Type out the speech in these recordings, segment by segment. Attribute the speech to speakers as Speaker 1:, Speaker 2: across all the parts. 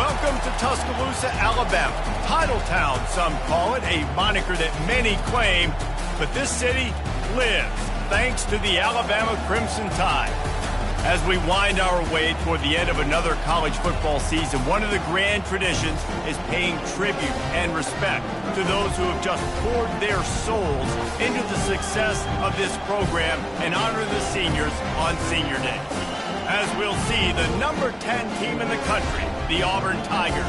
Speaker 1: Welcome to Tuscaloosa, Alabama. Titletown, some call it, a moniker that many claim, but this city lives thanks to the Alabama Crimson Tide. As we wind our way toward the end of another college football season, one of the grand traditions is paying tribute and respect to those who have just poured their souls into the success of this program and honor the seniors on Senior Day. As we'll see, the number 10 team in the country, the Auburn Tigers,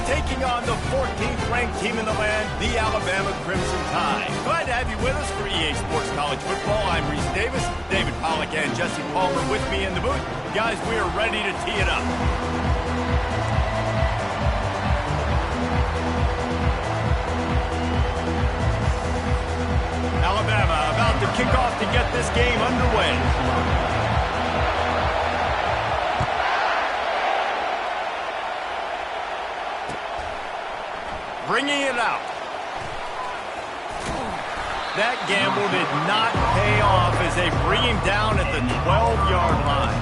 Speaker 1: taking on the 14th ranked team in the land, the Alabama Crimson Tide. Glad to have you with us for EA Sports College Football. I'm Reese Davis, David Pollack and Jesse Palmer with me in the booth. Guys, we are ready to tee it up. Alabama about to kick off to get this game underway. Bringing it out. That gamble did not pay off as they bring him down at the 12-yard line.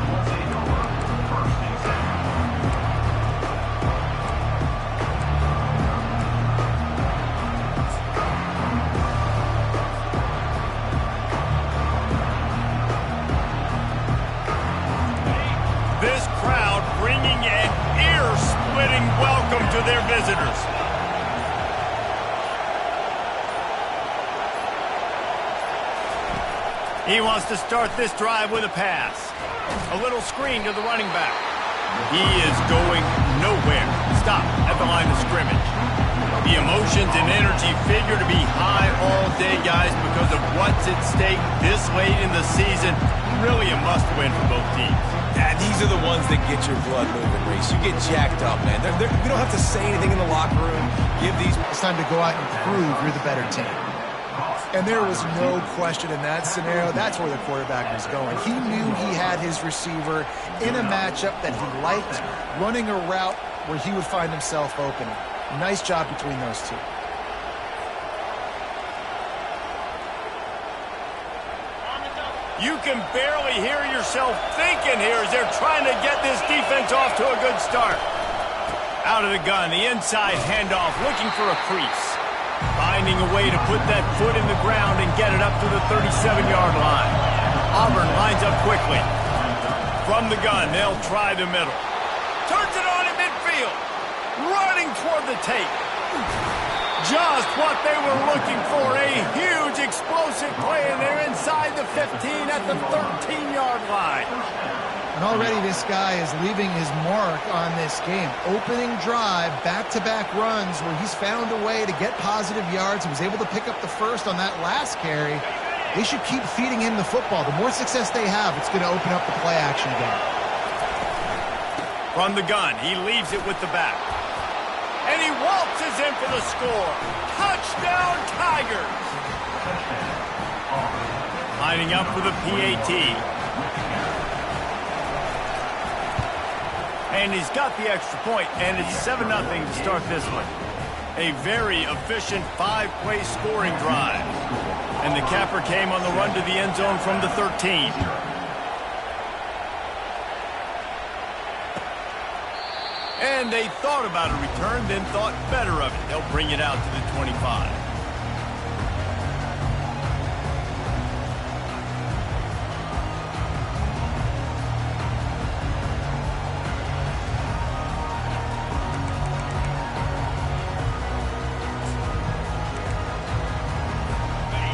Speaker 1: This crowd bringing an ear-splitting welcome to their visitors. He wants to start this drive with a pass. A little screen to the running back. He is going nowhere. Stop at the line of scrimmage. The emotions and energy figure to be high all day, guys, because of what's at stake this late in the season. Really a must-win for both teams.
Speaker 2: Yeah, these are the ones that get your blood moving, Reese. You get jacked up, man. We don't have to say anything in the locker room.
Speaker 3: It's time to go out and prove you're the better team. And there was no question in that scenario. That's where the quarterback was going. He knew he had his receiver in a matchup that he liked, running a route where he would find himself open. Nice job between those two.
Speaker 1: You can barely hear yourself thinking here as they're trying to get this defense off to a good start. Out of the gun, the inside handoff, looking for a crease. Finding a way to put that foot in the ground and get it up to the 37-yard line. Auburn lines up quickly. From the gun, they'll try the middle. Turns it on at midfield. Running toward the tape. Just what they were looking for. A huge explosive play, and they're inside the 15 at the 13-yard line.
Speaker 3: And already this guy is leaving his mark on this game. Opening drive, back-to-back runs where he's found a way to get positive yards. He was able to pick up the first on that last carry. They should keep feeding him the football. The more success they have, it's going to open up the play-action game.
Speaker 1: From the gun, he leaves it with the back. And he waltzes in for the score. Touchdown, Tigers! Lining up for the PAT. And he's got the extra point, and it's 7-0 to start this one. A very efficient 5-play scoring drive. And the capper came on the run to the end zone from the 13. And they thought about a return, then thought better of it. They'll bring it out to the 25.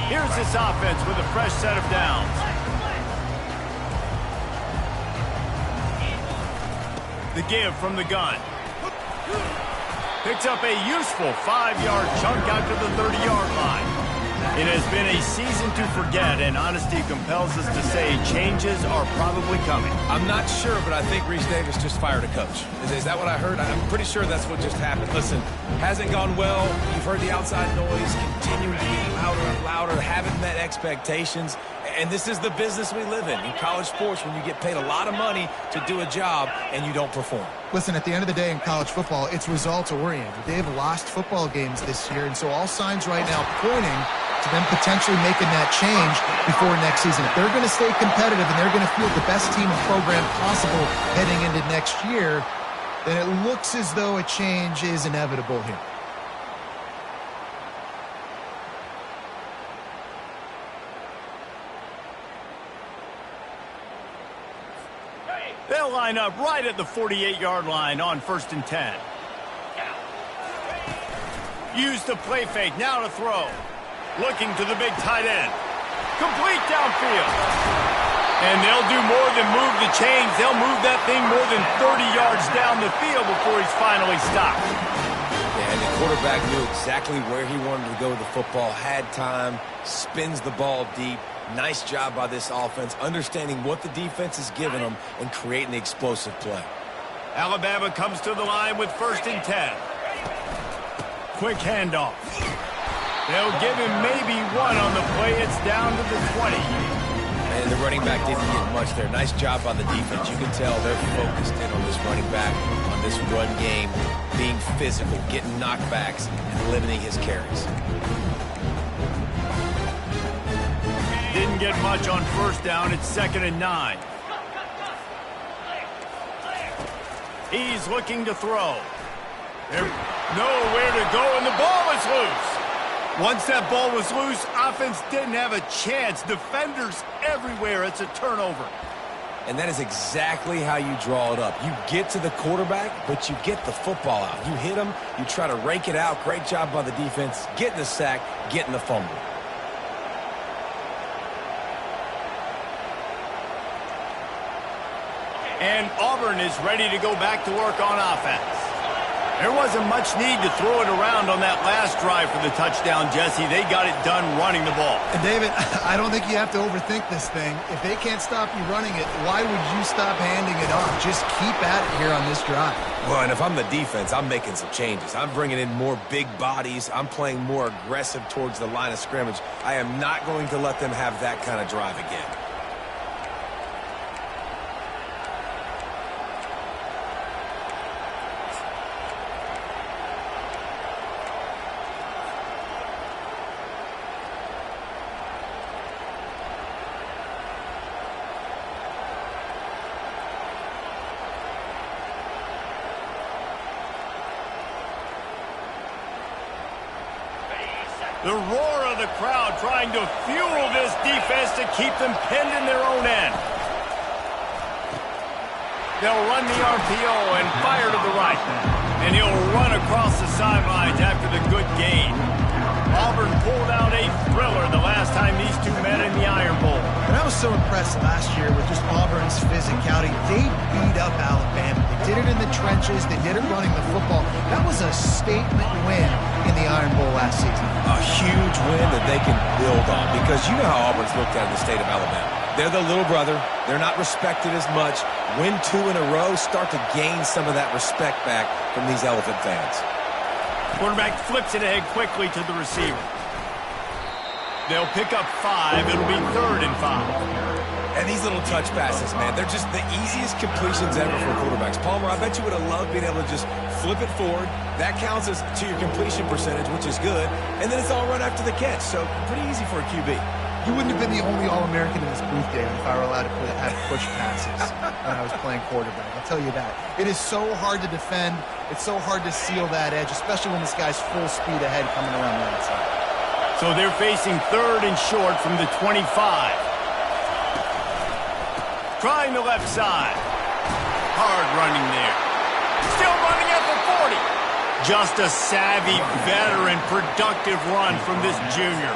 Speaker 1: Here's this offense with a fresh set of downs. The give from the gun. Picks up a useful 5-yard chunk out to the 30-yard line. It has been a season to forget, and honesty compels us to say changes are probably coming.
Speaker 2: I'm not sure, but I think Reese Davis just fired a coach. Is that what I heard? I'm pretty sure that's what just happened. Listen, hasn't gone well. You've heard the outside noise, continuing to get louder and louder, haven't met expectations. And this is the business we live in college sports, when you get paid a lot of money to do a job and you don't perform.
Speaker 3: Listen, at the end of the day in college football, it's results-oriented. They've lost football games this year, and so all signs right now pointing to them potentially making that change before next season. If they're going to stay competitive and they're going to field the best team and program possible heading into next year, then it looks as though a change is inevitable here.
Speaker 1: They'll line up right at the 48-yard line on 1st and 10. Use the play fake, now to throw. Looking to the big tight end. Complete downfield. And they'll do more than move the chains. They'll move that thing more than 30 yards down the field before he's finally stopped.
Speaker 2: Yeah, and the quarterback knew exactly where he wanted to go with the football, had time, spins the ball deep. Nice job by this offense, understanding what the defense is giving them and creating the explosive play.
Speaker 1: Alabama comes to the line with 1st and 10. Quick handoff. They'll give him maybe one on the play. It's down to the 20.
Speaker 2: And the running back didn't get much there. Nice job by the defense. You can tell they're focused in on this running back, on this run game, being physical, getting knockbacks, and limiting his carries.
Speaker 1: Didn't get much on 1st down. It's 2nd and 9. He's looking to throw. There's nowhere to go, and the ball is loose. Once that ball was loose, offense didn't have a chance. Defenders everywhere. It's a turnover.
Speaker 2: And that is exactly how you draw it up. You get to the quarterback, but you get the football out. You hit him, you try to rake it out. Great job by the defense. Getting the sack, getting the fumble.
Speaker 1: And Auburn is ready to go back to work on offense. There wasn't much need to throw it around on that last drive for the touchdown, Jesse. They got it done running the ball.
Speaker 3: And David, I don't think you have to overthink this thing. If they can't stop you running it, why would you stop handing it off? Just keep at it here on this drive.
Speaker 2: Well, and if I'm the defense, I'm making some changes. I'm bringing in more big bodies. I'm playing more aggressive towards the line of scrimmage. I am not going to let them have that kind of drive again.
Speaker 1: The roar of the crowd trying to fuel this defense to keep them pinned in their own end. They'll run the RPO and fire to the right. And he'll run across the sidelines after the good gain. Auburn pulled out a thriller the last time these two met in the Iron Bowl.
Speaker 3: And I was so impressed last year with just Auburn's physicality. They beat up Alabama. They did it in the trenches. They did it running the football. That was a statement win in the Iron Bowl last season.
Speaker 2: A huge win that they can build on, because you know how Auburn's looked at in the state of Alabama. They're the little brother. They're not respected as much. Win 2 in a row, start to gain some of that respect back from these Elephant fans.
Speaker 1: Quarterback flips it ahead quickly to the receiver. They'll pick up 5. It'll be 3rd and 5.
Speaker 2: And these little touch passes, man, they're just the easiest completions ever for quarterbacks. Palmer, I bet you would have loved being able to just flip it forward. That counts as to your completion percentage, which is good. And then it's all right after the catch, so pretty easy for a QB.
Speaker 3: You wouldn't have been the only All-American in this booth, David, if I were allowed to have push passes when I was playing quarterback. I'll tell you that. It is so hard to defend. It's so hard to seal that edge, especially when this guy's full speed ahead coming around the outside.
Speaker 1: So they're facing 3rd and short from the 25. Trying the left side. Hard running there. Still running at the 40. Just a savvy, veteran, productive run from this junior.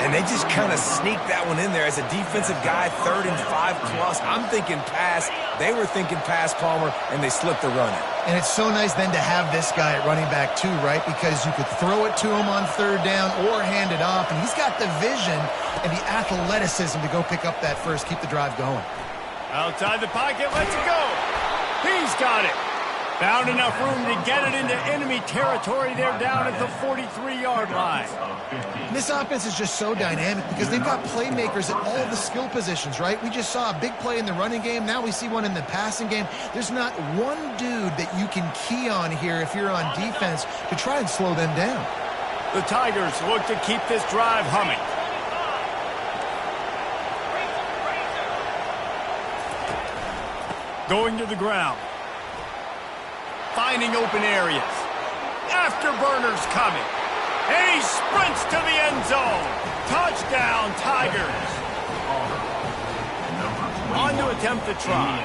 Speaker 2: And they just kind of sneaked that one in there as a defensive guy, 3rd and 5 plus. I'm thinking pass. They were thinking pass, Palmer, and they slipped the run in.
Speaker 3: And it's so nice then to have this guy at running back too, right? Because you could throw it to him on 3rd down or hand it off. And he's got the vision and the athleticism to go pick up that first, keep the drive going.
Speaker 1: Outside the pocket, let's go. He's got it. Found enough room to get it into enemy territory. They're down at the 43-yard line.
Speaker 3: And this offense is just so dynamic because they've got playmakers at all the skill positions, right? We just saw a big play in the running game. Now we see one in the passing game. There's not one dude that you can key on here if you're on defense to try and slow them down.
Speaker 1: The Tigers look to keep this drive humming. Going to the ground. finding open areas. Afterburners coming. And he sprints to the end zone. Touchdown, Tigers. On to attempt the try.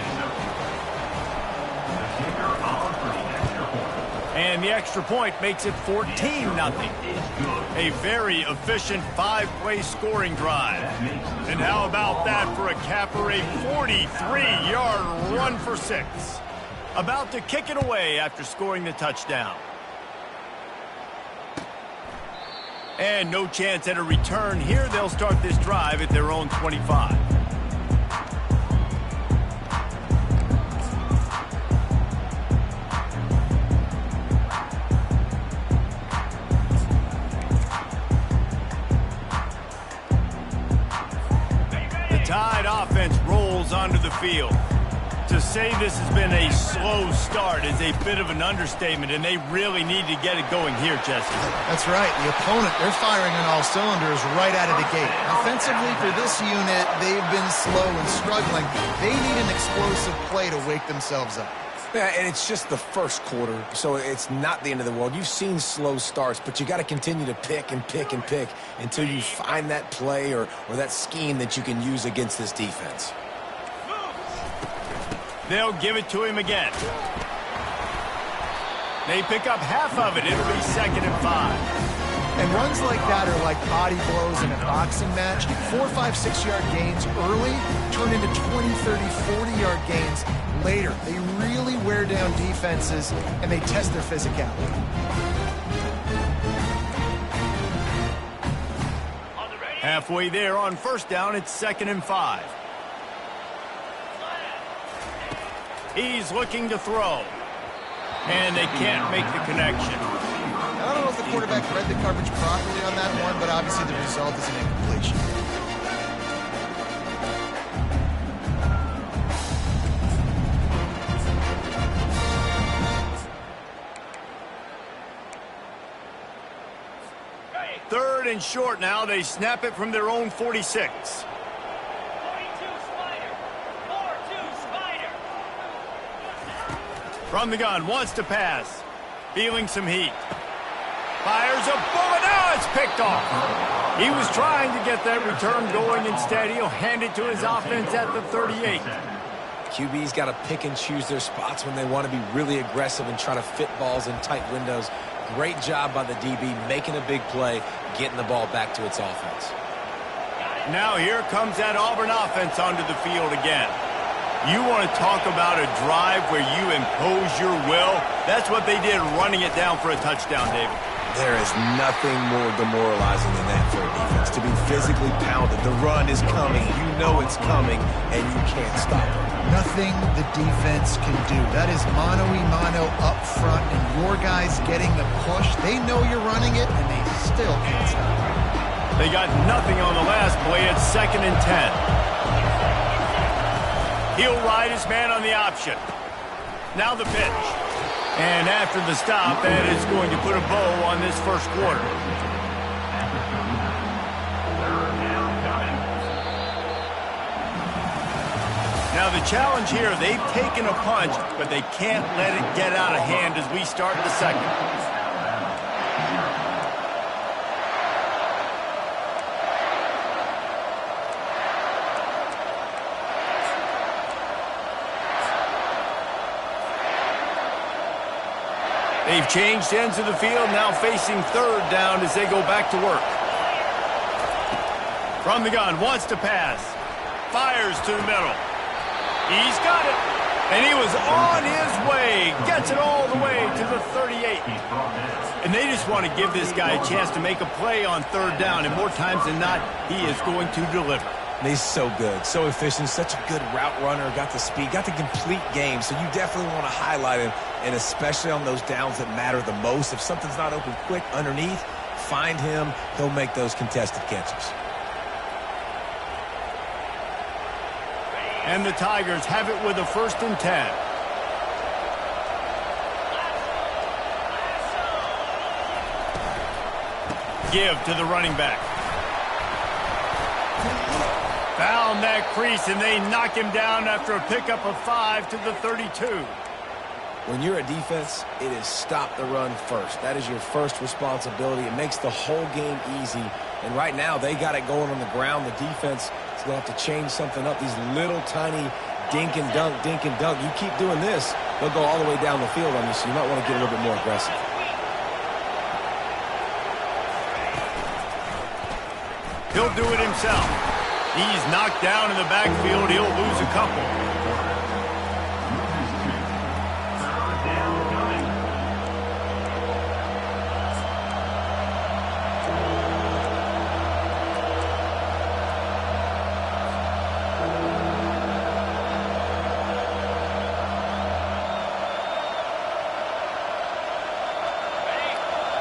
Speaker 1: And the extra point makes it 14-0. A very efficient 5-play scoring drive. And how about that for a capper, a 43-yard run for 6. About to kick it away after scoring the touchdown. And no chance at a return here. They'll start this drive at their own 25. The Tide offense rolls onto the field. To say this has been a slow start is a bit of an understatement, and they really need to get it going here, Jesse.
Speaker 3: That's right. The opponent, they're firing on all cylinders right out of the gate. Offensively, for this unit, they've been slow and struggling. They need an explosive play to wake themselves up.
Speaker 2: Yeah, and it's just the first quarter, so it's not the end of the world. You've seen slow starts, but you got to continue to pick and pick and pick until you find that play or that scheme that you can use against this defense.
Speaker 1: They'll give it to him again. They pick up half of it. It'll be 2nd and 5.
Speaker 3: And runs like that are like body blows in a boxing match. 4, 5, 6-yard gains early turn into 20, 30, 40-yard gains later. They really wear down defenses, and they test their physicality.
Speaker 1: Halfway there on first down, it's 2nd and 5. He's looking to throw. And they can't make the connection.
Speaker 3: I don't know if the quarterback read the coverage properly on that one, but obviously the result is an incompletion.
Speaker 1: Third and short now. They snap it from their own 46. From the gun, wants to pass. Feeling some heat. Fires a bullet. Now it's picked off. He was trying to get that return going. Instead, he'll hand it to his offense at the 38.
Speaker 2: QB's got to pick and choose their spots when they want to be really aggressive and try to fit balls in tight windows. Great job by the DB making a big play, getting the ball back to its offense.
Speaker 1: Now here comes that Auburn offense onto the field again. You want to talk about a drive where you impose your will? That's what they did, running it down for a touchdown, David.
Speaker 2: There is nothing more demoralizing than that for a defense, to be physically pounded. The run is coming. You know it's coming, and you can't stop it.
Speaker 3: Nothing the defense can do. That is mano-a-mano up front, and your guys getting the push. They know you're running it, and they still can't stop it.
Speaker 1: They got nothing on the last play. It's 2nd and 10. He'll ride his man on the option. Now the pitch. And after the stop, that is going to put a bow on this first quarter. Now the challenge here, they've taken a punch, but they can't let it get out of hand as we start the second. They've changed ends of the field, now facing 3rd down as they go back to work. From the gun, wants to pass. Fires to the middle. He's got it. And he was on his way. Gets it all the way to the 38. And they just want to give this guy a chance to make a play on 3rd down. And more times than not, he is going to deliver.
Speaker 2: He's so good, so efficient, such a good route runner, got the speed, got the complete game, so you definitely want to highlight him, and especially on those downs that matter the most. If something's not open quick underneath, find him, he'll make those contested catches.
Speaker 1: And the Tigers have it with a 1st and 10. Give to the running back. Found that crease, and they knock him down after a pickup of 5 to the 32.
Speaker 2: When you're a defense, it is stop the run first. That is your first responsibility. It makes the whole game easy. And right now, they got it going on the ground. The defense is going to have to change something up. These little tiny dink and dunk, dink and dunk. You keep doing this, they'll go all the way down the field on you, so you might want to get a little bit more aggressive.
Speaker 1: He'll do it himself. He's knocked down in the backfield. He'll lose a couple.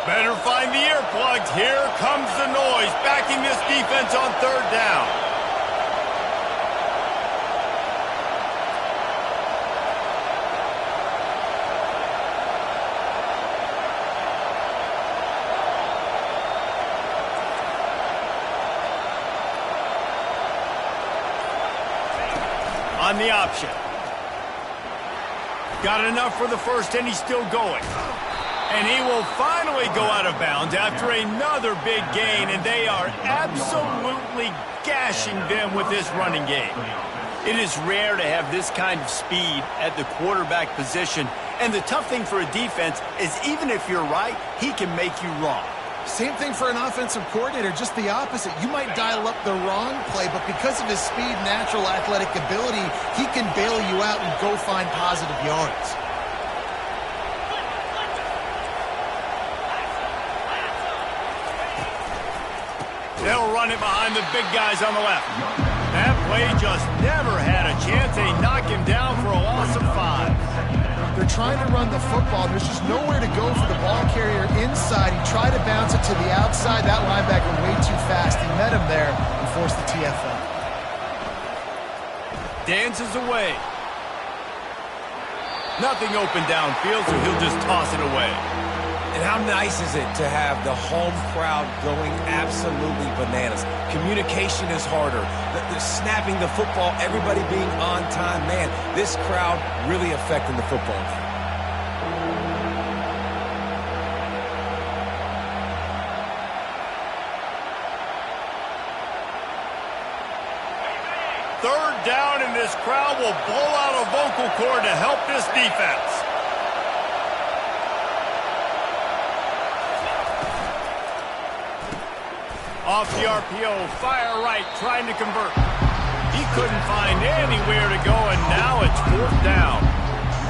Speaker 1: Better find the earplugs. Here comes the noise, backing this defense on third down. On the option. Got enough for the first, and he's still going. And he will finally go out of bounds after another big gain, and they are absolutely gashing them with this running game. It is rare to have this kind of speed at the quarterback position, and the tough thing for a defense is even if you're right, he can make you wrong.
Speaker 3: Same thing for an offensive coordinator, just the opposite. You might dial up the wrong play, but because of his speed, natural athletic ability, he can bail you out and go find positive yards.
Speaker 1: They'll run it behind the big guys on the left. That play just never had a chance. They knock him down for a loss of 5.
Speaker 3: They're trying to run the football. There's just nowhere to go for the ball carrier inside. He tried to bounce it to the outside. That linebacker way too fast. He met him there and forced the TFL.
Speaker 1: Dances away. Nothing open downfield, so he'll just toss it away.
Speaker 2: And how nice is it to have the home crowd going absolutely bananas? Communication is harder. The snapping the football, everybody being on time. Man, this crowd really affecting the football game.
Speaker 1: Third down, and this crowd will blow out a vocal cord to help this defense. Off the RPO, fire right, trying to convert. He couldn't find anywhere to go, and now it's fourth down.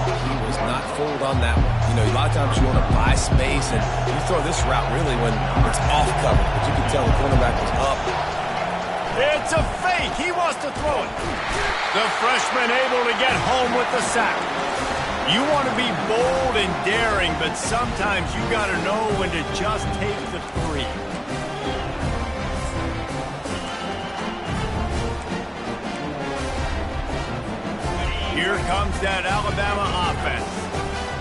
Speaker 2: He was not fooled on that one. You know, a lot of times you want to buy space, and you throw this route really when it's off cover. But you can tell the cornerback was up.
Speaker 1: It's a fake. He wants to throw it. The freshman able to get home with the sack. You want to be bold and daring, but sometimes you got to know when to just take the 3. Here comes that Alabama offense.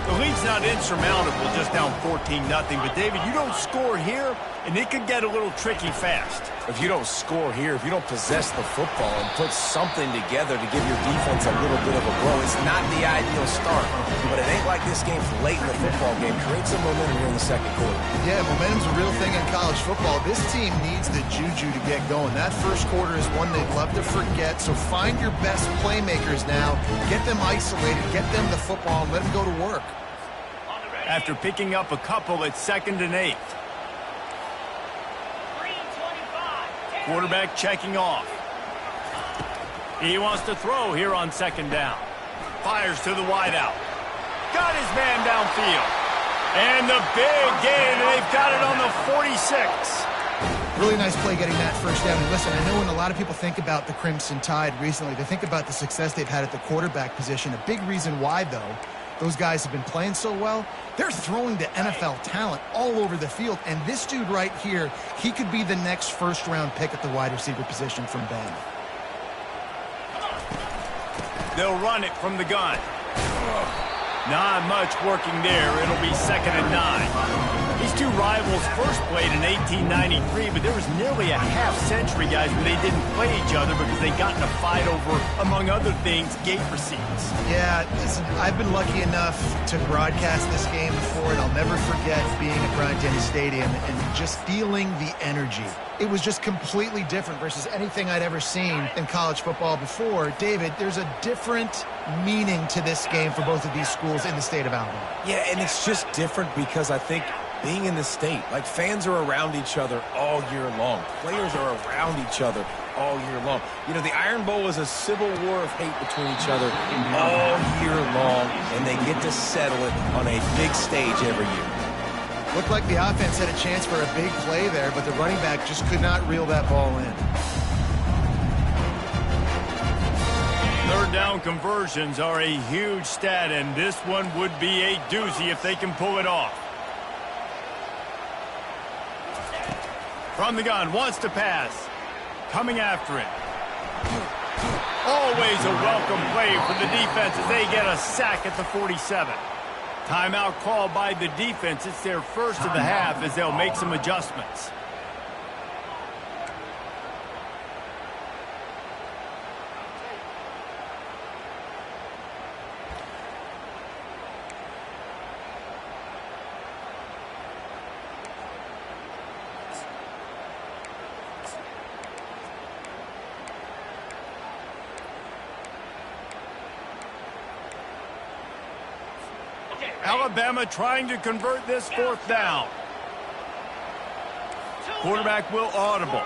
Speaker 1: The lead's not insurmountable, just down 14-0. But, David, you don't score here, and it could get a little tricky fast.
Speaker 2: If you don't score here, if you don't possess the football and put something together to give your defense a little bit of a blow, it's not the ideal start. But it ain't like this game's late in the football game. Create some momentum here in the second quarter.
Speaker 3: Yeah, momentum's a real thing in college football. This team needs the juju to get going. That first quarter is one they'd love to forget. So find your best playmakers now. Get them isolated. Get them the football and let them go to work.
Speaker 1: After picking up a couple, it's 2nd and 8. Quarterback checking off. He wants to throw here on 2nd down. Fires to the wideout. Got his man downfield. And the big gain, and they've got it on the 46.
Speaker 3: Really nice play getting that first down. And listen, I know when a lot of people think about the Crimson Tide recently, they think about the success they've had at the quarterback position. A big reason why, though, those guys have been playing so well, they're throwing to NFL talent all over the field. And this dude right here, he could be the next first-round pick at the wide receiver position from Bama.
Speaker 1: They'll run it from the gun. Not much working there. It'll be 2nd and 9. These two rivals first played in 1893, but there was nearly a half-century, guys, where they didn't play each other because they got in a fight over, among other things, gate receipts.
Speaker 3: Yeah, listen, I've been lucky enough to broadcast this game before, and I'll never forget being at Bryant-Denny Stadium and just feeling the energy. It was just completely different versus anything I'd ever seen in college football before. David, there's a different meaning to this game for both of these schools in the state of Alabama.
Speaker 2: Yeah, and it's just different because I think being in the state, like fans are around each other all year long. Players are around each other all year long. You know, the Iron Bowl was a civil war of hate between each other all year long, and they get to settle it on a big stage every year.
Speaker 3: Looked like the offense had a chance for a big play there, but the running back just could not reel that ball in.
Speaker 1: Third down conversions are a huge stat, and this one would be a doozy if they can pull it off. From the gun, wants to pass. Coming after it. Always a welcome play for the defense as they get a sack at the 47. Timeout called by the defense. It's their first of the half as they'll make some adjustments. Alabama trying to convert this fourth down. Quarterback will audible.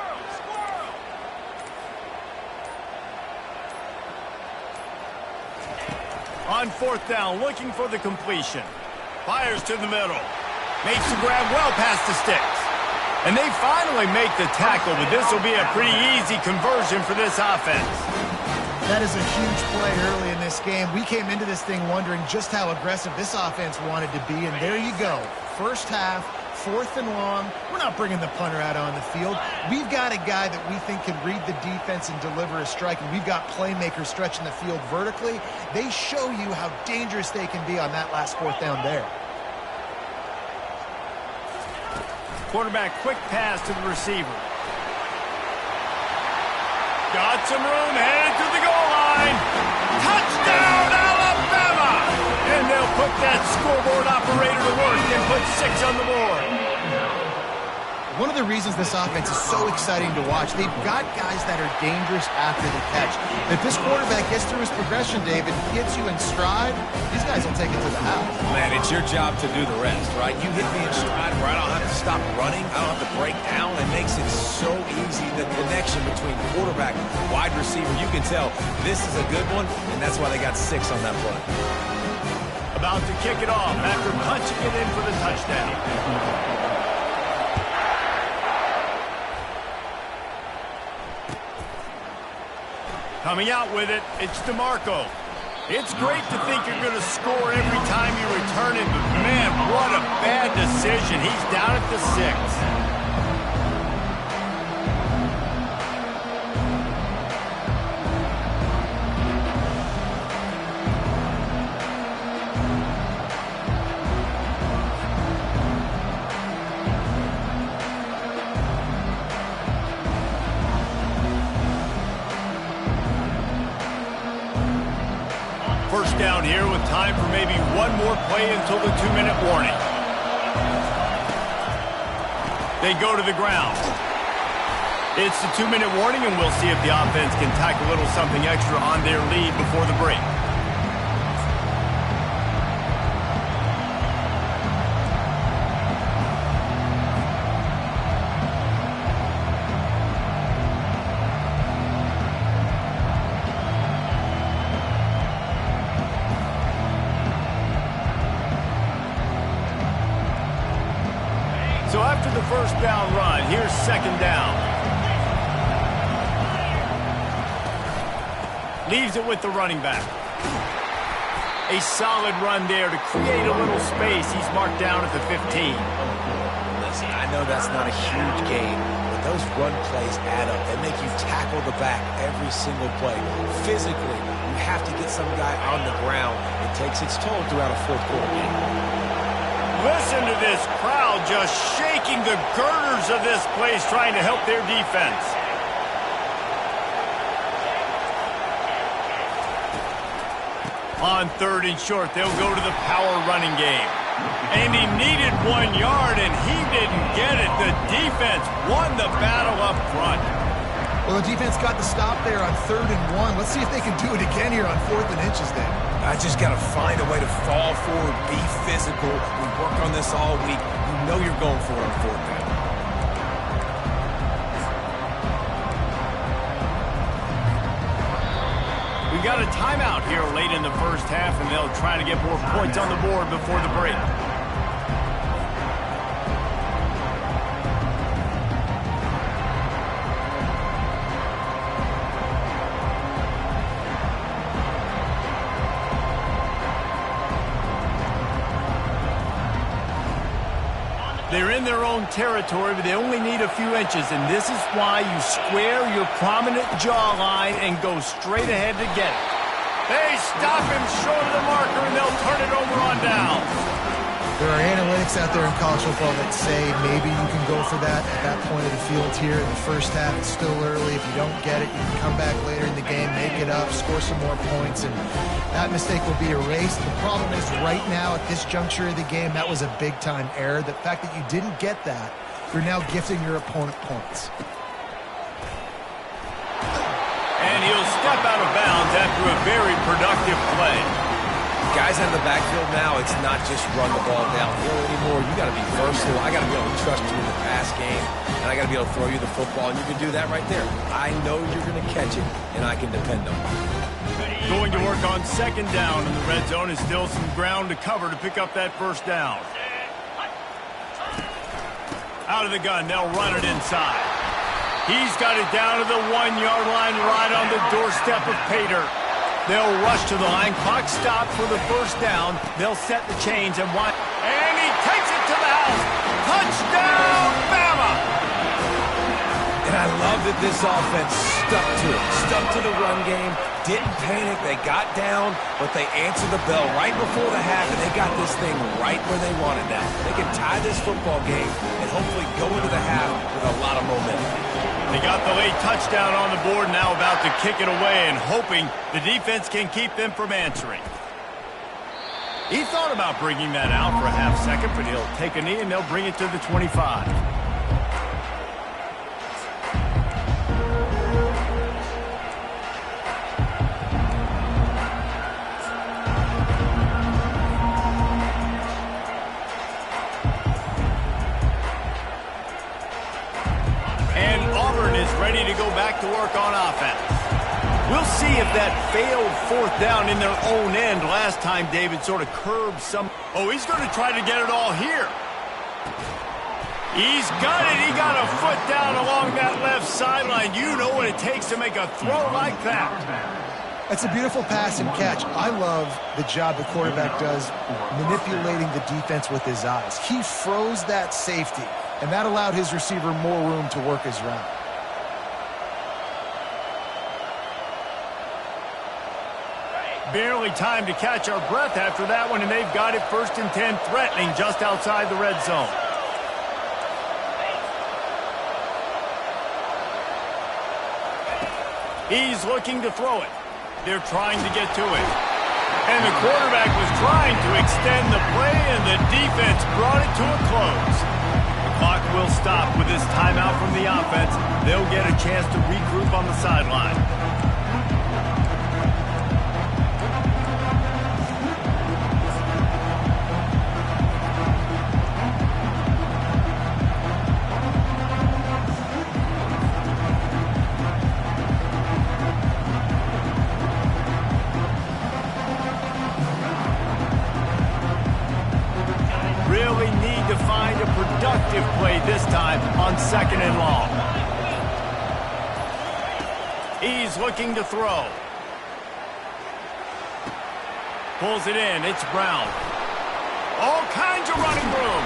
Speaker 1: On fourth down, looking for the completion. Fires to the middle. Makes the grab well past the sticks. And they finally make the tackle, but this will be a pretty easy conversion for this offense.
Speaker 3: That is a huge play early in this game. We came into this thing wondering just how aggressive this offense wanted to be, and there you go. First half, fourth and long. We're not bringing the punter out on the field. We've got a guy that we think can read the defense and deliver a strike, and we've got playmakers stretching the field vertically. They show you how dangerous they can be on that last fourth down there.
Speaker 1: Quarterback, quick pass to the receiver. Got some room, headed to the goal line. Touchdown, Alabama! And they'll put that scoreboard operator to work and put 6 on the board.
Speaker 3: One of the reasons this offense is so exciting to watch, they've got guys that are dangerous after the catch. If this quarterback gets through his progression, David, gets you in stride, these guys will take it to the house.
Speaker 2: Man, it's your job to do the rest, right? You hit me in stride where I don't have to stop running. I don't have to break down. It makes it so easy, the connection between quarterback and wide receiver. You can tell this is a good one, and that's why they got 6 on that play.
Speaker 1: About to kick it off after punching it in for the touchdown. Coming out with it, it's DeMarco. It's great to think you're going to score every time you return it, but man, what a bad decision. He's down at the 6. First down here with time for maybe one more play until the 2-minute warning. They go to the ground. It's the 2-minute warning, and we'll see if the offense can tack a little something extra on their lead before the break. So after the first down run, here's second down. Leaves it with the running back. A solid run there to create a little space. He's marked down at the 15.
Speaker 2: Listen, I know that's not a huge gain, but those run plays add up. They make you tackle the back every single play. Physically, you have to get some guy on the ground. It takes its toll throughout a fourth quarter game.
Speaker 1: Listen to this crowd just shaking the girders of this place trying to help their defense. On 3rd and short, they'll go to the power running game. And he needed 1 yard, and he didn't get it. The defense won the battle up front.
Speaker 3: Well, the defense got the stop there on 3rd and 1. Let's see if they can do it again here on 4th and inches then.
Speaker 2: I just got to find a way to fall forward, be physical. We worked on this all week. You know you're going for it on 4th down.
Speaker 1: We got a timeout here late in the first half, and they'll try to get more points on the board before the break. They're in their own territory, but they only need a few inches, and this is why you square your prominent jawline and go straight ahead to get it. They stop him short of the marker, and they'll turn it over on down.
Speaker 3: There are analytics out there in college football that say maybe you can go for that at that point of the field here in the first half. It's still early. If you don't get it, you can come back later in the game, make it up, score some more points, and that mistake will be erased. The problem is right now at this juncture of the game, that was a big-time error. The fact that you didn't get that, you're now gifting your opponent points.
Speaker 1: And he'll step out of bounds after a very productive play.
Speaker 2: Guys out of the backfield now, it's not just run the ball downhill anymore. You got to be versatile. I got to be able to trust you in the pass game, and I got to be able to throw you the football, and you can do that right there. I know you're going to catch it, and I can depend on it.
Speaker 1: Going to work on 2nd down in the red zone is still some ground to cover to pick up that 1st down. Out of the gun, they'll run it inside. He's got it down to the 1-yard line right on the doorstep of Pater. They'll rush to the line. Clock stopped for the 1st down. They'll set the chains and watch. And he takes it to the house. Touchdown, Bama!
Speaker 2: And I love that this offense stuck to it. Stuck to the run game. Didn't panic. They got down, but they answered the bell right before the half, and they got this thing right where they want it now. They can tie this football game and hopefully go into the half with a lot of momentum.
Speaker 1: They got the late touchdown on the board, now about to kick it away and hoping the defense can keep them from answering. He thought about bringing that out for a half second, but he'll take a knee and they'll bring it to the 25. And Auburn is ready to go back to work on offense. We'll see if that failed 4th down in their own end last time David sort of curbed some. Oh, he's going to try to get it all here. He's got it. He got a foot down along that left sideline. You know what it takes to make a throw like that.
Speaker 3: That's a beautiful pass and catch. I love the job the quarterback does manipulating the defense with his eyes. He froze that safety, and that allowed his receiver more room to work his route.
Speaker 1: Barely time to catch our breath after that one, and they've got it 1st and 10, threatening just outside the red zone. He's looking to throw it. They're trying to get to it. And the quarterback was trying to extend the play, and the defense brought it to a close. The clock will stop with this timeout from the offense. They'll get a chance to regroup on the sideline. Really need to find a productive play this time on 2nd and long. He's looking to throw. Pulls it in. It's Brown. All kinds of running room.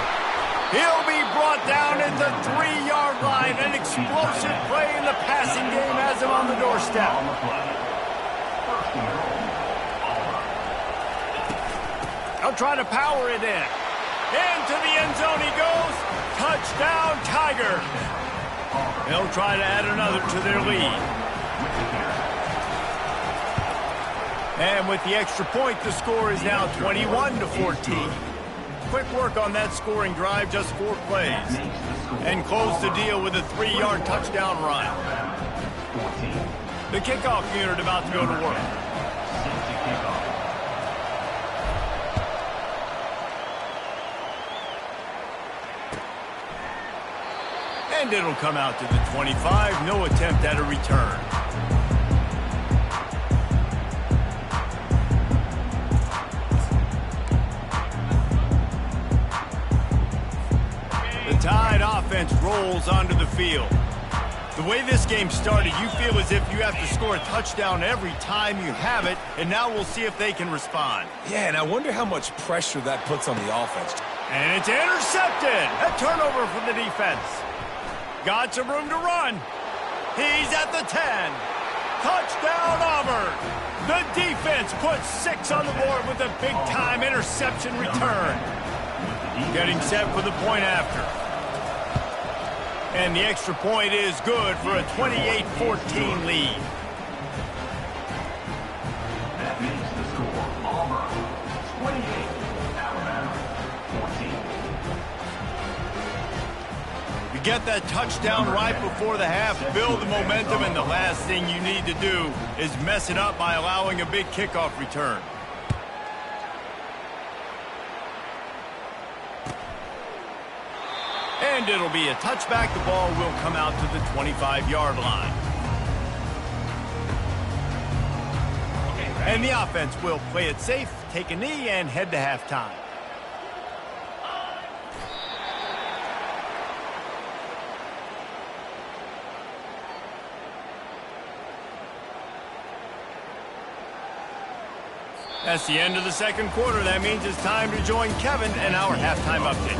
Speaker 1: He'll be brought down at the 3-yard line. An explosive play in the passing game has him on the doorstep. They'll try to power it in. Into the end zone he goes. Touchdown, Tiger. They'll try to add another to their lead. And with the extra point, the score is now 21-14. Quick work on that scoring drive, just 4 plays. And close the deal with a 3-yard touchdown run. The kickoff unit about to go to work. And it'll come out to the 25. No attempt at a return. The Tide offense rolls onto the field. The way this game started, you feel as if you have to score a touchdown every time you have it, and now we'll see if they can respond.
Speaker 2: Yeah, and I wonder how much pressure that puts on the offense.
Speaker 1: And it's intercepted. A turnover from the defense. Got some room to run. He's at the 10. Touchdown, Auburn. The defense puts 6 on the board with a big-time interception return. Getting set for the point after. And the extra point is good for a 28-14 lead.
Speaker 4: That makes the score Auburn 28, Alabama 14.
Speaker 1: You get that touchdown right before the half, build the momentum, and the last thing you need to do is mess it up by allowing a big kickoff return. And it'll be a touchback. The ball will come out to the 25-yard line. And the offense will play it safe, take a knee, and head to halftime. That's the end of the second quarter. That means it's time to join Kevin and our halftime update.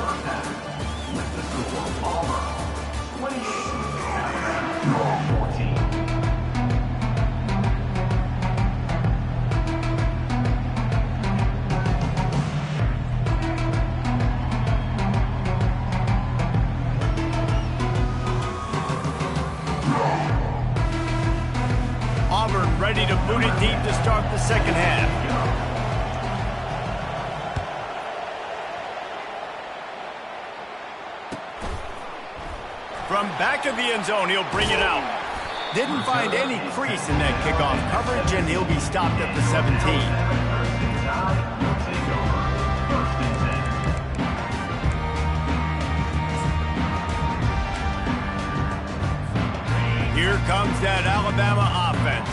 Speaker 1: Auburn ready to boot it deep to start the second half. From back of the end zone, he'll bring it out. Didn't find any crease in that kickoff coverage, and he'll be stopped at the 17. Here comes that Alabama offense.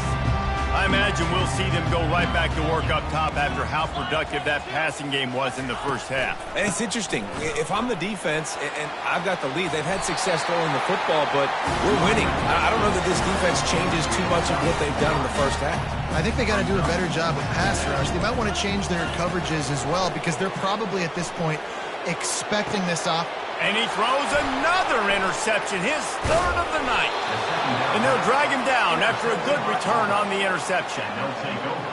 Speaker 1: I imagine we'll see them go right back to work up top after how productive that passing game was in the first half.
Speaker 2: And it's interesting. If I'm the defense and I've got the lead, they've had success throwing the football, but we're winning. I don't know that this defense changes too much of what they've done in the first half.
Speaker 3: I think they got to do a better job with pass rush. They might want to change their coverages as well because they're probably at this point expecting this off.
Speaker 1: And he throws another interception, his third of the night. And they'll drag him down after a good return on the interception.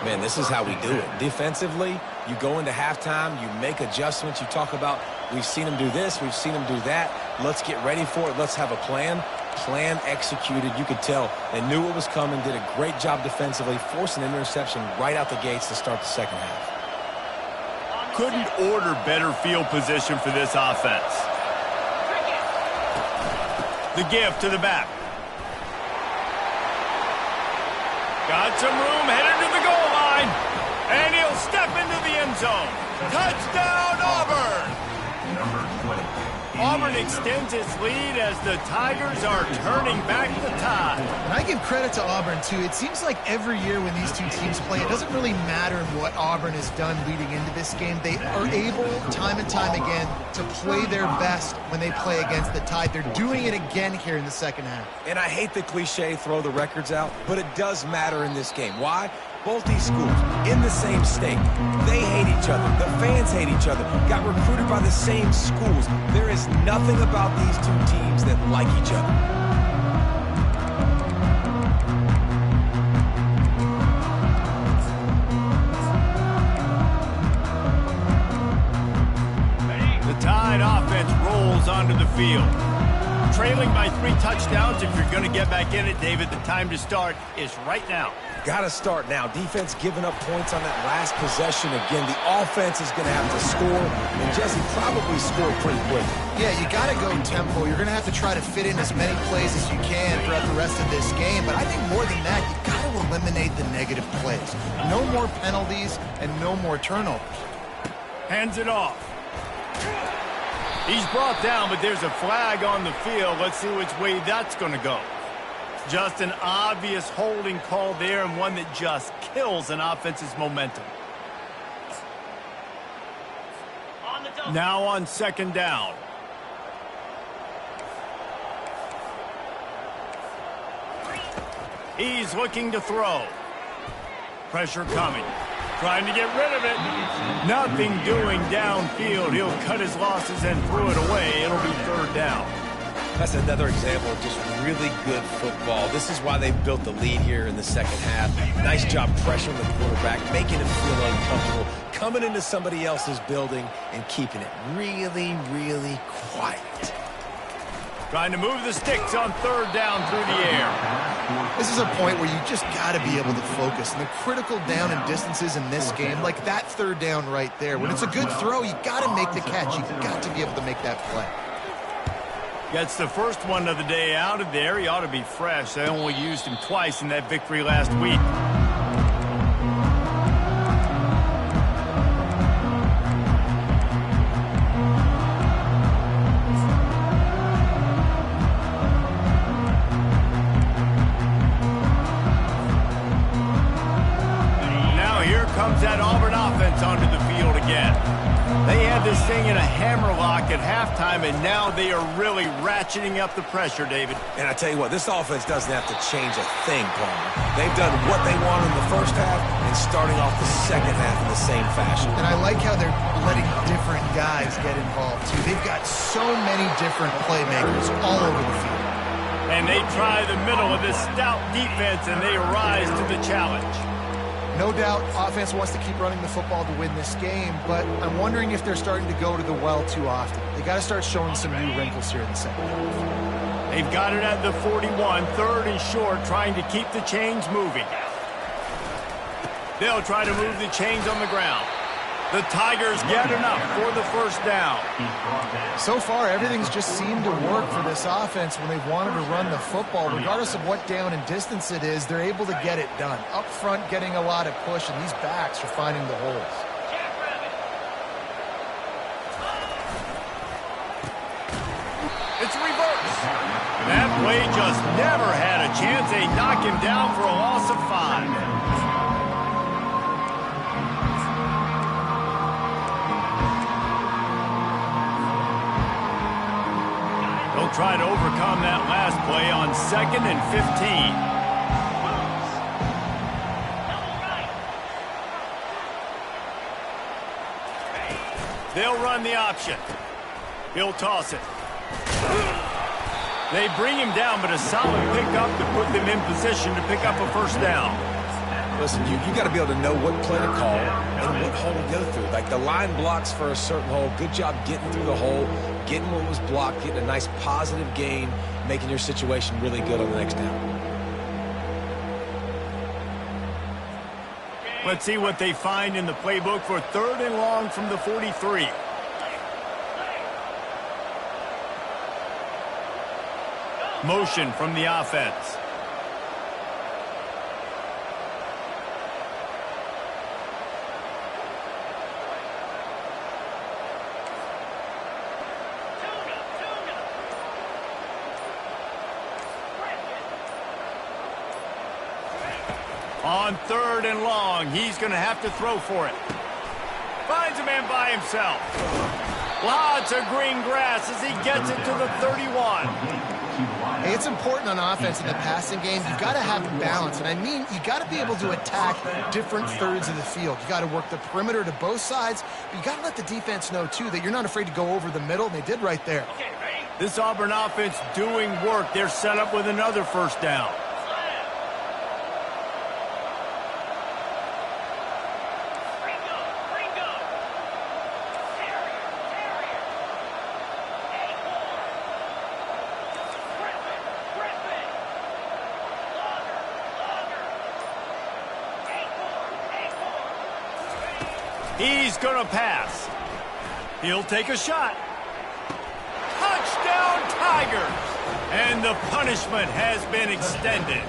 Speaker 2: Man, this is how we do it. Defensively, you go into halftime, you make adjustments. You talk about, we've seen them do this, we've seen them do that. Let's get ready for it. Let's have a plan. Plan executed. You could tell they knew what was coming, did a great job defensively, forcing an interception right out the gates to start the second half.
Speaker 1: Couldn't order better field position for this offense. The give to the back. Got some room, headed to the goal line. And he'll step into the end zone. Touchdown, Auburn!
Speaker 4: Number 20.
Speaker 1: Auburn extends its lead as the Tigers are turning back the tide.
Speaker 3: And I give credit to Auburn, too. It seems like every year when these two teams play, it doesn't really matter what Auburn has done leading into this game. They are able, time and time again, to play their best when they play against the Tide. They're doing it again here in the second half.
Speaker 2: And I hate the cliche, throw the records out, but it does matter in this game. Why? Both these schools in the same state. They hate each other. The fans hate each other. Got recruited by the same schools. There is nothing about these two teams that like each other.
Speaker 1: The field. Trailing by 3 touchdowns. If you're going to get back in it, David, the time to start is right now.
Speaker 2: Got to start now. Defense giving up points on that last possession. Again, the offense is going to have to score, and Jesse probably score pretty quick.
Speaker 3: Yeah, you got to go tempo. You're going to have to try to fit in as many plays as you can throughout the rest of this game. But I think more than that, you got to eliminate the negative plays. No more penalties and no more turnovers.
Speaker 1: Hands it off. He's brought down, but there's a flag on the field. Let's see which way that's going to go. Just an obvious holding call there, and one that just kills an offense's momentum. Now on 2nd down. He's looking to throw. Pressure coming. Trying to get rid of it. Nothing doing downfield. He'll cut his losses and throw it away. It'll be 3rd down.
Speaker 2: That's another example of just really good football. This is why they built the lead here in the 2nd half. Nice job pressuring the quarterback, making him feel uncomfortable, coming into somebody else's building and keeping it really, really quiet.
Speaker 1: Trying to move the sticks on 3rd down through the air.
Speaker 3: This is a point where you just got to be able to focus. And the critical down and distances in this game, like that 3rd down right there, when it's a good throw, you got to make the catch. You got to be able to make that play.
Speaker 1: Gets the first one of the day out of there. He ought to be fresh. They only used him twice in that victory last week. Now here comes that Auburn offense onto the field again. They had this thing in a hammerlock at halftime, and now they are really ratcheting up the pressure, David.
Speaker 2: And I tell you what, this offense doesn't have to change a thing, Palmer. They've done what they wanted in the 1st half and starting off the 2nd half in the same fashion.
Speaker 3: And I like how they're letting different guys get involved, too. They've got so many different playmakers all over the field.
Speaker 1: And they try the middle of this stout defense, and they rise to the challenge.
Speaker 3: No doubt, offense wants to keep running the football to win this game, but I'm wondering if they're starting to go to the well too often. They got to start showing some new wrinkles here in the 2nd half.
Speaker 1: They've got it at the 41, 3rd and short, trying to keep the chains moving. They'll try to move the chains on the ground. The Tigers get enough for the 1st down.
Speaker 3: So far, everything's just seemed to work for this offense when they've wanted to run the football. Regardless of what down and distance it is, they're able to get it done. Up front, getting a lot of push, and these backs are finding the holes.
Speaker 1: It's a reverse. That play just never had a chance. They knock him down for a loss of 5. They'll try to overcome that last play on 2nd and 15. They'll run the option. He'll toss it. They bring him down, but a solid pickup to put them in position to pick up a 1st down.
Speaker 2: Listen, you got to be able to know what play to call and what hole to go through. Like the line blocks for a certain hole. Good job getting through the hole, getting what was blocked, getting a nice positive gain, making your situation really good on the next down.
Speaker 1: Let's see what they find in the playbook for 3rd and long from the 43. Motion from the offense. On 3rd and long, he's going to have to throw for it. Finds a man by himself. Lots of green grass as he gets it to the 31.
Speaker 3: Hey, it's important on offense in the passing game. You've got to have balance. And I mean, you got to be able to attack different 3rds of the field. You got to work the perimeter to both sides, but you got to let the defense know, too, that you're not afraid to go over the middle, and they did right there.
Speaker 1: This Auburn offense doing work. They're set up with another 1st down. He's going to pass. He'll take a shot. Touchdown, Tigers! And the punishment has been extended.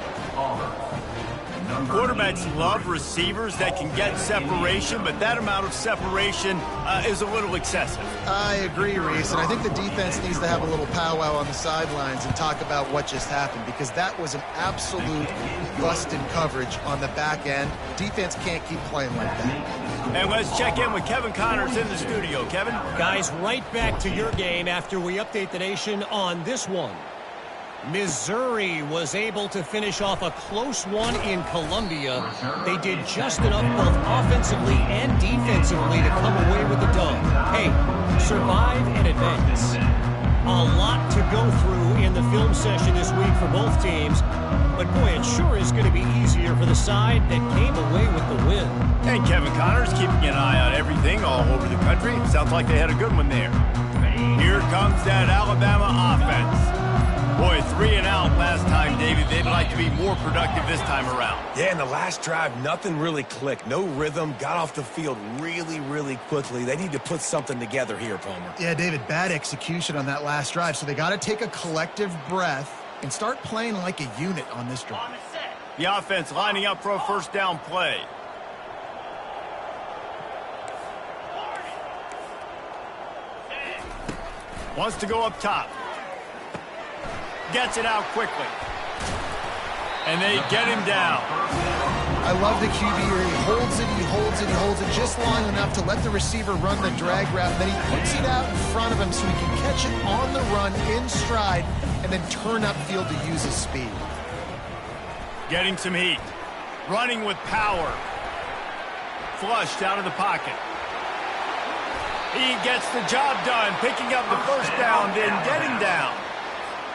Speaker 1: Quarterbacks love receivers that can get separation, but that amount of separation is a little excessive.
Speaker 3: I agree, Reese, and I think the defense needs to have a little powwow on the sidelines and talk about what just happened, because that was an absolute busted coverage on the back end. Defense can't keep playing like that.
Speaker 1: And let's check in with Kevin Connors in the studio. Kevin?
Speaker 5: Guys, right back to your game after we update the nation on this one. Missouri was able to finish off a close one in Columbia. They did just enough both offensively and defensively to come away with the dub. Hey, survive and advance. A lot to go through in the film session this week for both teams. But boy, it sure is going to be easier for the side that came away with the win.
Speaker 1: And Kevin Connors keeping an eye on everything all over the country. Sounds like they had a good one there. Here comes that Alabama offense. Boy, 3 and out last time, David. They'd like to be more productive this time around.
Speaker 2: Yeah, in the last drive, nothing really clicked. No rhythm. Got off the field really, really quickly. They need to put something together here, Palmer.
Speaker 3: Yeah, David, bad execution on that last drive. So they got to take a collective breath and start playing like a unit on this drive.
Speaker 1: The offense lining up for a first down play. Wants to go up top. Gets it out quickly. And they get him down.
Speaker 3: I love the QB here. He holds it, he holds it, he holds it just long enough to let the receiver run the drag route. Then he puts it out in front of him so he can catch it on the run in stride and then turn upfield to use his speed.
Speaker 1: Getting some heat. Running with power. Flushed out of the pocket. He gets the job done, picking up the first down, then getting down.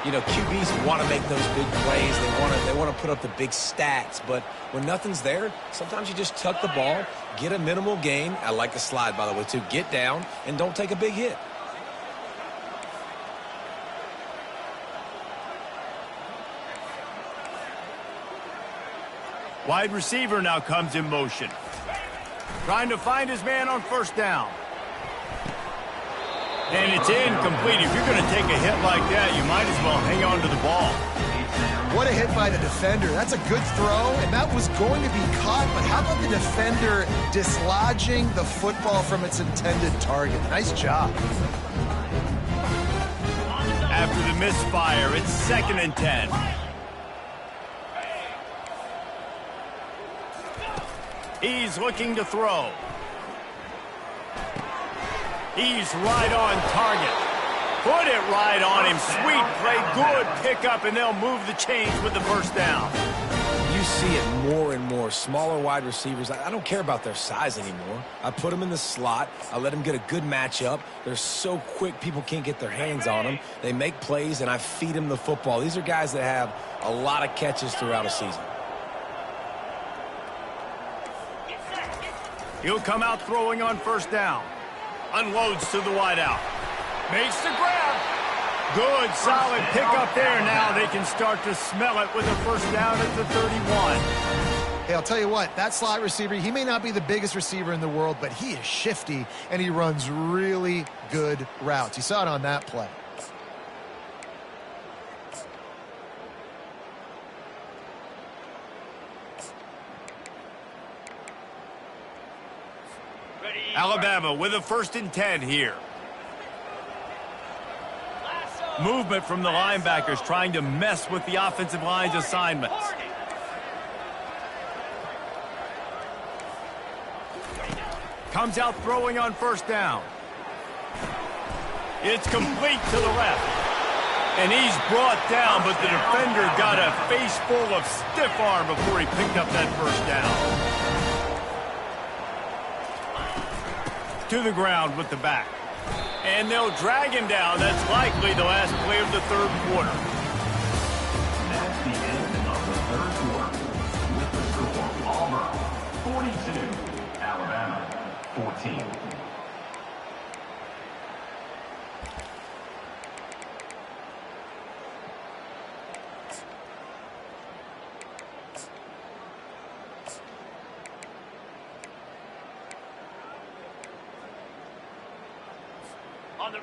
Speaker 2: You know, QBs want to make those big plays. They want to put up the big stats. But when nothing's there, sometimes you just tuck the ball, get a minimal gain. I like the slide, by the way, too. Get down and don't take a big hit.
Speaker 1: Wide receiver now comes in motion. Trying to find his man on first down. And it's incomplete. If you're going to take a hit like that, you might as well hang on to the ball.
Speaker 3: What a hit by the defender. That's a good throw, and that was going to be caught. But how about the defender dislodging the football from its intended target? Nice job.
Speaker 1: After the misfire, it's 2nd and 10. He's looking to throw. He's right on target. Put it right on him. Sweet play. Good pickup, and they'll move the chains with the first down.
Speaker 2: You see it more and more. Smaller wide receivers. I don't care about their size anymore. I put them in the slot. I let them get a good matchup. They're so quick, people can't get their hands on them. They make plays, and I feed them the football. These are guys that have a lot of catches throughout a season.
Speaker 1: He'll come out throwing on first down. Unloads to the wideout. Makes the grab. Good, solid pickup there. Now they can start to smell it with a first down at the 31.
Speaker 3: Hey, I'll tell you what, that slot receiver, he may not be the biggest receiver in the world, but he is shifty, and he runs really good routes. You saw it on that play.
Speaker 1: Alabama with a 1st and 10 here. Movement from the linebackers trying to mess with the offensive line's assignments. Comes out throwing on first down. It's complete to the left. And he's brought down, but the defender got a face full of stiff arm before he picked up that first down. To the ground with the back. And they'll drag him down. That's likely the last play of the 3rd quarter.
Speaker 4: That's the end of the 3rd quarter. With the score, Auburn 42, Alabama 14.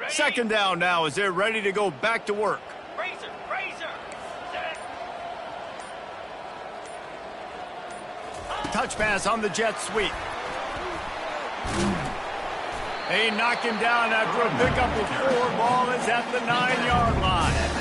Speaker 1: Second down now as they're ready to go back to work. Touch pass on the jet sweep. They knock him down after a pickup of 4. Ball is at the 9-yard line.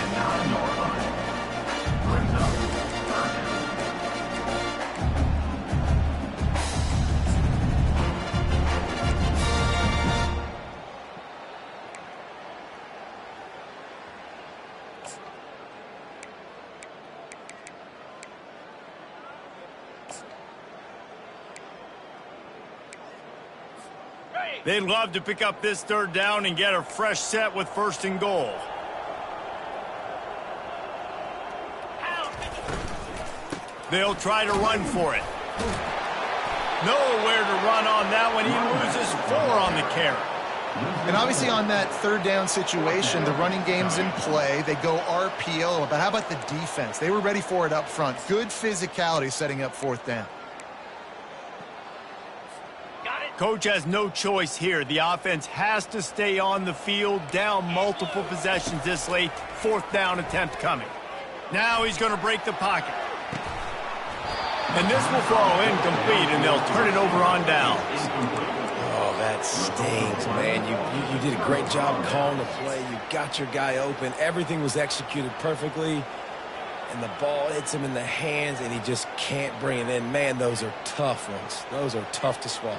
Speaker 1: They'd love to pick up this third down and get a fresh set with 1st and goal. They'll try to run for it. Nowhere to run on that one. He loses 4 on the carry.
Speaker 3: And obviously on that 3rd down situation, the running game's in play. They go RPO. But how about the defense? They were ready for it up front. Good physicality setting up 4th down.
Speaker 1: Coach has no choice here. The offense has to stay on the field, down multiple possessions this late. 4th down attempt coming. Now he's going to break the pocket. And this will fall incomplete, and they'll turn it over on downs.
Speaker 2: Oh, that stings, man. You did a great job calling the play. You got your guy open. Everything was executed perfectly. And the ball hits him in the hands, and he just can't bring it in. Man, those are tough ones. Those are tough to swallow.